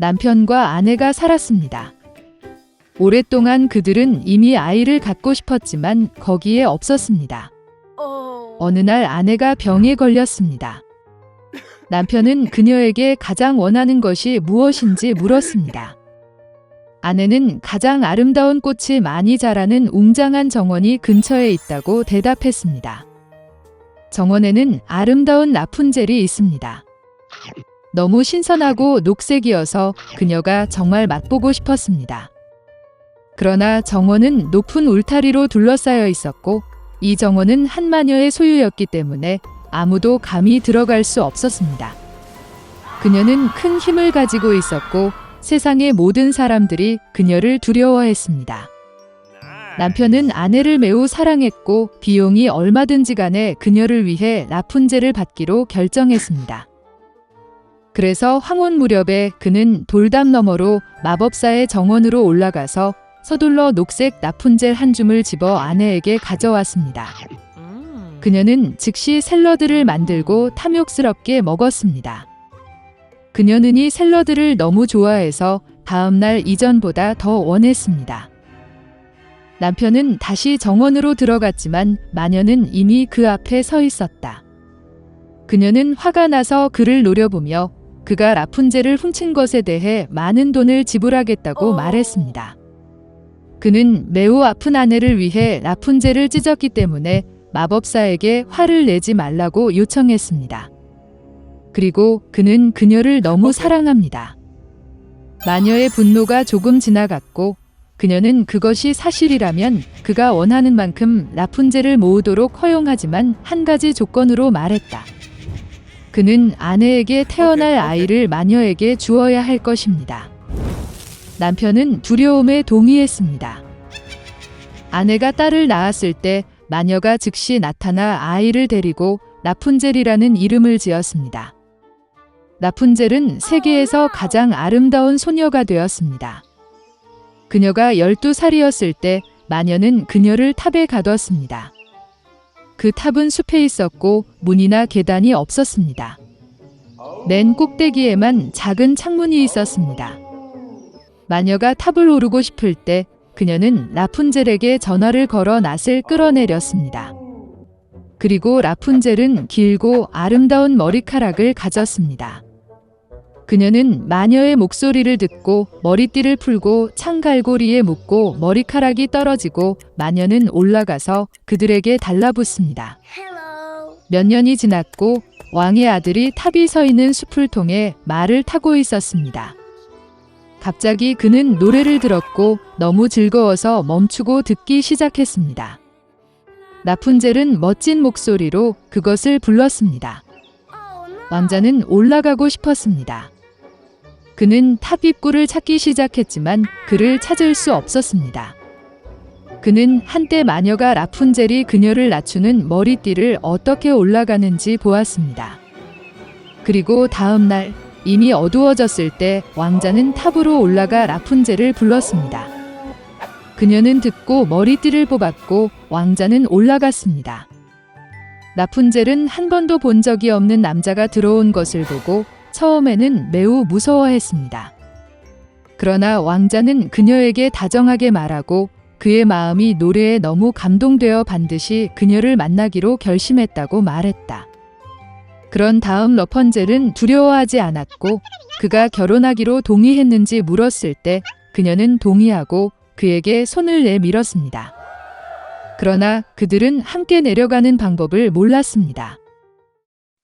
남편과 아내가 살았습니다. 오랫동안 그들은 이미 아이를 갖고 싶었지만 거기에 없었습니다. 어느 날 아내가 병에 걸렸습니다. 남편은 그녀에게 가장 원하는 것이 무엇인지 물었습니다. 아내는 가장 아름다운 꽃이 많이 자라는 웅장한 정원이 근처에 있다고 대답했습니다. 정원에는 아름다운 라푼젤이 있습니다. 너무 신선하고 녹색이어서 그녀가 정말 맛보고 싶었습니다. 그러나 정원은 높은 울타리로 둘러싸여 있었고 이 정원은 한 마녀의 소유였기 때문에 아무도 감히 들어갈 수 없었습니다. 그녀는 큰 힘을 가지고 있었고 세상의 모든 사람들이 그녀를 두려워했습니다. 남편은 아내를 매우 사랑했고 비용이 얼마든지 간에 그녀를 위해 라푼젤을 받기로 결정했습니다. 그래서 황혼 무렵에 그는 돌담 너머로 마법사의 정원으로 올라가서 서둘러 녹색 라푼젤 한 줌을 집어 아내에게 가져왔습니다. 그녀는 즉시 샐러드를 만들고 탐욕스럽게 먹었습니다. 그녀는 이 샐러드를 너무 좋아해서 다음 날 이전보다 더 원했습니다. 남편은 다시 정원으로 들어갔지만 마녀는 이미 그 앞에 서 있었다. 그녀는 화가 나서 그를 노려보며 그가 라푼젤을 훔친 것에 대해 많은 돈을 지불하겠다고 말했습니다. 그는 매우 아픈 아내를 위해 라푼젤을 찢었기 때문에 마법사에게 화를 내지 말라고 요청했습니다. 그리고 그는 그녀를 너무 사랑합니다. 마녀의 분노가 조금 지나갔고 그녀는 그것이 사실이라면 그가 원하는 만큼 라푼젤을 모으도록 허용하지만 한 가지 조건으로 말했다. 그는 아내에게 태어날 아이를 마녀에게 주어야 할 것입니다. 남편은 두려움에 동의했습니다. 아내가 딸을 낳았을 때 마녀가 즉시 나타나 아이를 데리고 라푼젤이라는 이름을 지었습니다. 라푼젤은 세계에서 가장 아름다운 소녀가 되었습니다. 그녀가 12살이었을 때 마녀는 그녀를 탑에 가뒀습니다. 그 탑은 숲에 있었고 문이나 계단이 없었습니다. 맨 꼭대기에만 작은 창문이 있었습니다. 마녀가 탑을 오르고 싶을 때 그녀는 라푼젤에게 전화를 걸어 낫을 끌어내렸습니다. 그리고 라푼젤은 길고 아름다운 머리카락을 가졌습니다. 그녀는 마녀의 목소리를 듣고 머리띠를 풀고 창갈고리에 묶고 머리카락이 떨어지고 마녀는 올라가서 그들에게 달라붙습니다. 몇 년이 지났고 왕의 아들이 탑이 서 있는 숲을 통해 말을 타고 있었습니다. 갑자기 그는 노래를 들었고 너무 즐거워서 멈추고 듣기 시작했습니다. 라푼젤은 멋진 목소리로 그것을 불렀습니다. 왕자는 올라가고 싶었습니다. 그는 탑 입구를 찾기 시작했지만 그를 찾을 수 없었습니다. 그는 한때 마녀가 라푼젤이 그녀를 낮추는 머리띠를 어떻게 올라가는지 보았습니다. 그리고 다음 날 이미 어두워졌을 때 왕자는 탑으로 올라가 라푼젤을 불렀습니다. 그녀는 듣고 머리띠를 뽑았고 왕자는 올라갔습니다. 라푼젤은 한 번도 본 적이 없는 남자가 들어온 것을 보고 처음에는 매우 무서워했습니다. 그러나 왕자는 그녀에게 다정하게 말하고 그의 마음이 노래에 너무 감동되어 반드시 그녀를 만나기로 결심했다고 말했다. 그런 다음 러펀젤은 두려워하지 않았고 그가 결혼하기로 동의했는지 물었을 때 그녀는 동의하고 그에게 손을 내밀었습니다. 그러나 그들은 함께 내려가는 방법을 몰랐습니다.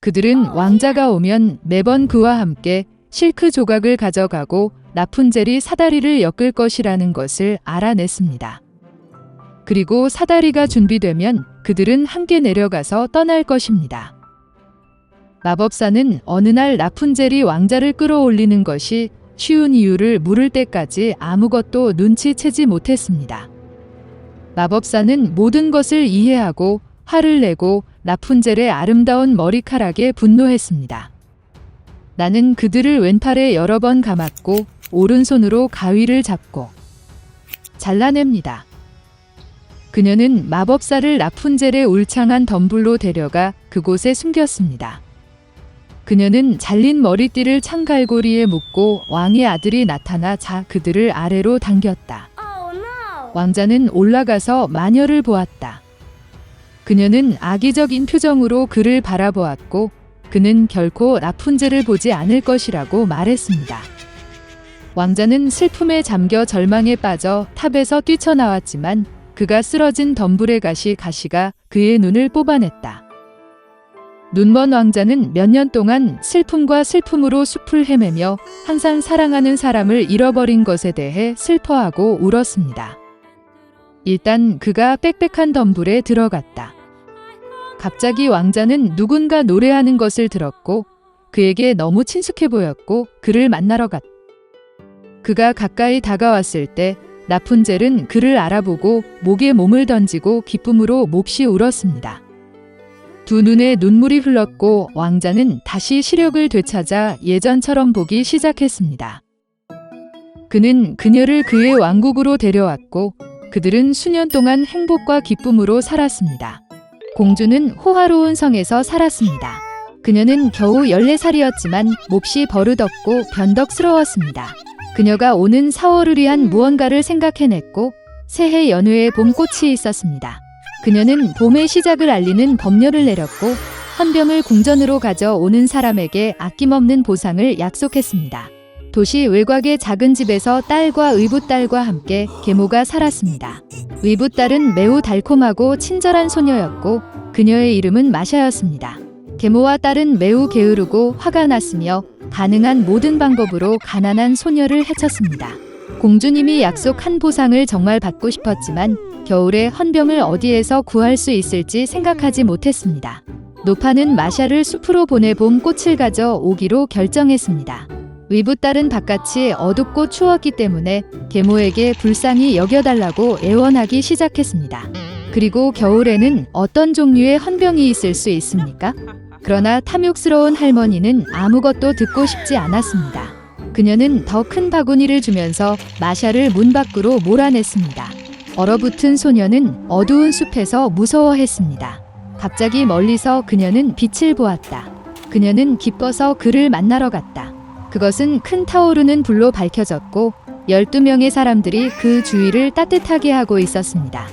그들은 왕자가 오면 매번 그와 함께 실크 조각을 가져가고 라푼젤이 사다리를 엮을 것이라는 것을 알아냈습니다. 그리고 사다리가 준비되면 그들은 함께 내려가서 떠날 것입니다. 마법사는 어느 날 라푼젤이 왕자를 끌어올리는 것이 쉬운 이유를 물을 때까지 아무것도 눈치채지 못했습니다. 마법사는 모든 것을 이해하고 화를 내고 라푼젤의 아름다운 머리카락에 분노했습니다. 나는 그들을 왼팔에 여러 번 감았고 오른손으로 가위를 잡고 잘라냅니다. 그녀는 마법사를 라푼젤의 울창한 덤불로 데려가 그곳에 숨겼습니다. 그녀는 잘린 머리띠를 창갈고리에 묶고 왕의 아들이 나타나 그들을 아래로 당겼다. 왕자는 올라가서 마녀를 보았다. 그녀는 악의적인 표정으로 그를 바라보았고 그는 결코 라푼젤을 보지 않을 것이라고 말했습니다. 왕자는 슬픔에 잠겨 절망에 빠져 탑에서 뛰쳐나왔지만 그가 쓰러진 덤불의 가시가 그의 눈을 뽑아냈다. 눈먼 왕자는 몇 년 동안 슬픔과 슬픔으로 숲을 헤매며 항상 사랑하는 사람을 잃어버린 것에 대해 슬퍼하고 울었습니다. 일단 그가 빽빽한 덤불에 들어갔다. 갑자기 왕자는 누군가 노래하는 것을 들었고 그에게 너무 친숙해 보였고 그를 만나러 갔다. 그가 가까이 다가왔을 때 라푼젤은 그를 알아보고 목에 몸을 던지고 기쁨으로 몹시 울었습니다. 두 눈에 눈물이 흘렀고 왕자는 다시 시력을 되찾아 예전처럼 보기 시작했습니다. 그는 그녀를 그의 왕국으로 데려왔고 그들은 수년 동안 행복과 기쁨으로 살았습니다. 공주는 호화로운 성에서 살았습니다. 그녀는 겨우 14살이었지만 몹시 버릇없고 변덕스러웠습니다. 그녀가 오는 4월을 위한 무언가를 생각해냈고 새해 연회에 봄꽃이 있었습니다. 그녀는 봄의 시작을 알리는 법률을 내렸고 헌병을 궁전으로 가져오는 사람에게 아낌없는 보상을 약속했습니다. 도시 외곽의 작은 집에서 딸과 의붓딸과 함께 계모가 살았습니다. 의붓딸은 매우 달콤하고 친절한 소녀였고 그녀의 이름은 마샤였습니다. 계모와 딸은 매우 게으르고 화가 났으며 가능한 모든 방법으로 가난한 소녀를 해쳤습니다. 공주님이 약속한 보상을 정말 받고 싶었지만 겨울에 헌병을 어디에서 구할 수 있을지 생각하지 못했습니다. 노파는 마샤를 숲으로 보내 봄꽃을 가져오기로 결정했습니다. 의붓딸은 바깥이 어둡고 추웠기 때문에 계모에게 불쌍히 여겨달라고 애원하기 시작했습니다. 그리고 겨울에는 어떤 종류의 헌병이 있을 수 있습니까? 그러나 탐욕스러운 할머니는 아무것도 듣고 싶지 않았습니다. 그녀는 더 큰 바구니를 주면서 마샤를 문 밖으로 몰아냈습니다. 얼어붙은 소녀는 어두운 숲에서 무서워했습니다. 갑자기 멀리서 그녀는 빛을 보았다. 그녀는 기뻐서 그를 만나러 갔다. 그것은 큰 타오르는 불로 밝혀졌고 12명의 사람들이 그 주위를 따뜻하게 하고 있었습니다.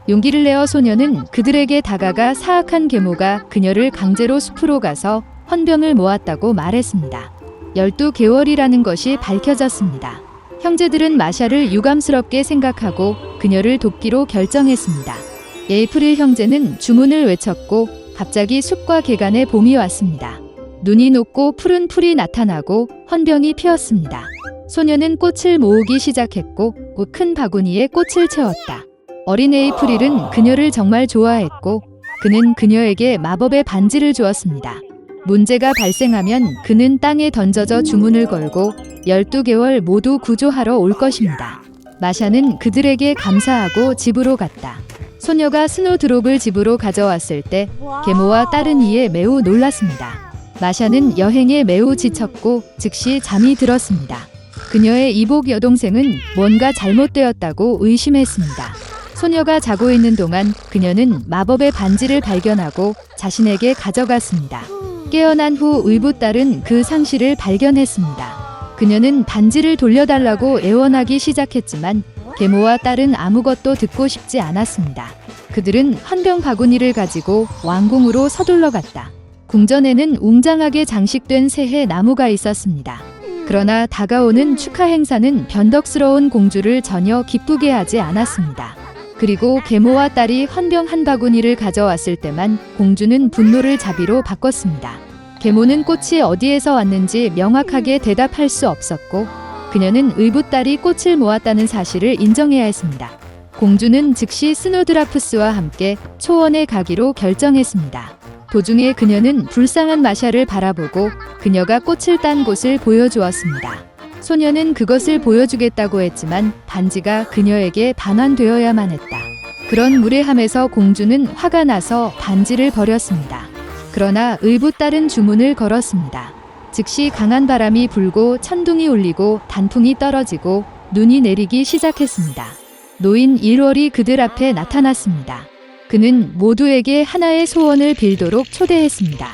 용기를 내어 소녀는 그들에게 다가가 사악한 계모가 그녀를 강제로 숲으로 가서 헌병을 모았다고 말했습니다. 12개월이라는 것이 밝혀졌습니다. 형제들은 마샤를 유감스럽게 생각하고 그녀를 돕기로 결정했습니다. 에이프릴 형제는 주문을 외쳤고 갑자기 숲과 개간에 봄이 왔습니다. 눈이 녹고 푸른 풀이 나타나고 헌병이 피었습니다. 소녀는 꽃을 모으기 시작했고 큰 바구니에 꽃을 채웠다. 어린 에이프릴은 그녀를 정말 좋아했고 그는 그녀에게 마법의 반지를 주었습니다. 문제가 발생하면 그는 땅에 던져져 주문을 걸고 12개월 모두 구조하러 올 것입니다. 마샤는 그들에게 감사하고 집으로 갔다. 소녀가 스노드롭을 집으로 가져왔을 때 계모와 딸은 이에 매우 놀랐습니다. 마샤는 여행에 매우 지쳤고 즉시 잠이 들었습니다. 그녀의 이복 여동생은 뭔가 잘못되었다고 의심했습니다. 소녀가 자고 있는 동안 그녀는 마법의 반지를 발견하고 자신에게 가져갔습니다. 깨어난 후 의붓딸은 그 상실을 발견했습니다. 그녀는 반지를 돌려달라고 애원하기 시작했지만 계모와 딸은 아무것도 듣고 싶지 않았습니다. 그들은 헌병 바구니를 가지고 왕궁으로 서둘러 갔다. 궁전에는 웅장하게 장식된 새해 나무가 있었습니다. 그러나 다가오는 축하 행사는 변덕스러운 공주를 전혀 기쁘게 하지 않았습니다. 그리고 계모와 딸이 헌병 한 바구니를 가져왔을 때만 공주는 분노를 자비로 바꿨습니다. 계모는 꽃이 어디에서 왔는지 명확하게 대답할 수 없었고 그녀는 의붓딸이 꽃을 모았다는 사실을 인정해야 했습니다. 공주는 즉시 스노드라프스와 함께 초원에 가기로 결정했습니다. 도중에 그녀는 불쌍한 마샤를 바라보고 그녀가 꽃을 딴 곳을 보여주었습니다. 소녀는 그것을 보여주겠다고 했지만 반지가 그녀에게 반환되어야만 했다. 그런 무례함에서 공주는 화가 나서 반지를 버렸습니다. 그러나 의붓딸은 주문을 걸었습니다. 즉시 강한 바람이 불고 천둥이 울리고 단풍이 떨어지고 눈이 내리기 시작했습니다. 노인 1월이 그들 앞에 나타났습니다. 그는 모두에게 하나의 소원을 빌도록 초대했습니다.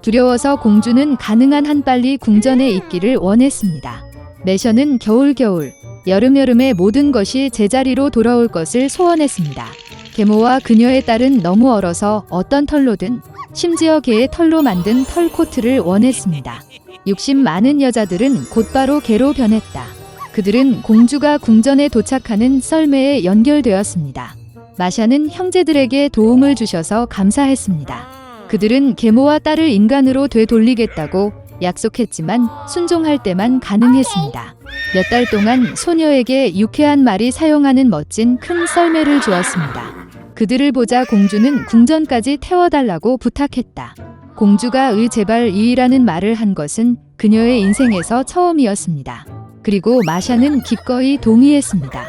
두려워서 공주는 가능한 한 빨리 궁전에 있기를 원했습니다. 매셔는 겨울, 여름의 모든 것이 제자리로 돌아올 것을 소원했습니다. 계모와 그녀의 딸은 너무 얼어서 어떤 털로든, 심지어 개의 털로 만든 털코트를 원했습니다. 욕심 많은 여자들은 곧바로 개로 변했다. 그들은 공주가 궁전에 도착하는 썰매에 연결되었습니다. 마샤는 형제들에게 도움을 주셔서 감사했습니다. 그들은 계모와 딸을 인간으로 되돌리겠다고 약속했지만 순종할 때만 가능했습니다. 몇 달 동안 소녀에게 유쾌한 말이 사용하는 멋진 큰 썰매를 주었습니다. 그들을 보자 공주는 궁전까지 태워달라고 부탁했다. 공주가 제발 이이라는 말을 한 것은 그녀의 인생에서 처음이었습니다. 그리고 마샤는 기꺼이 동의했습니다.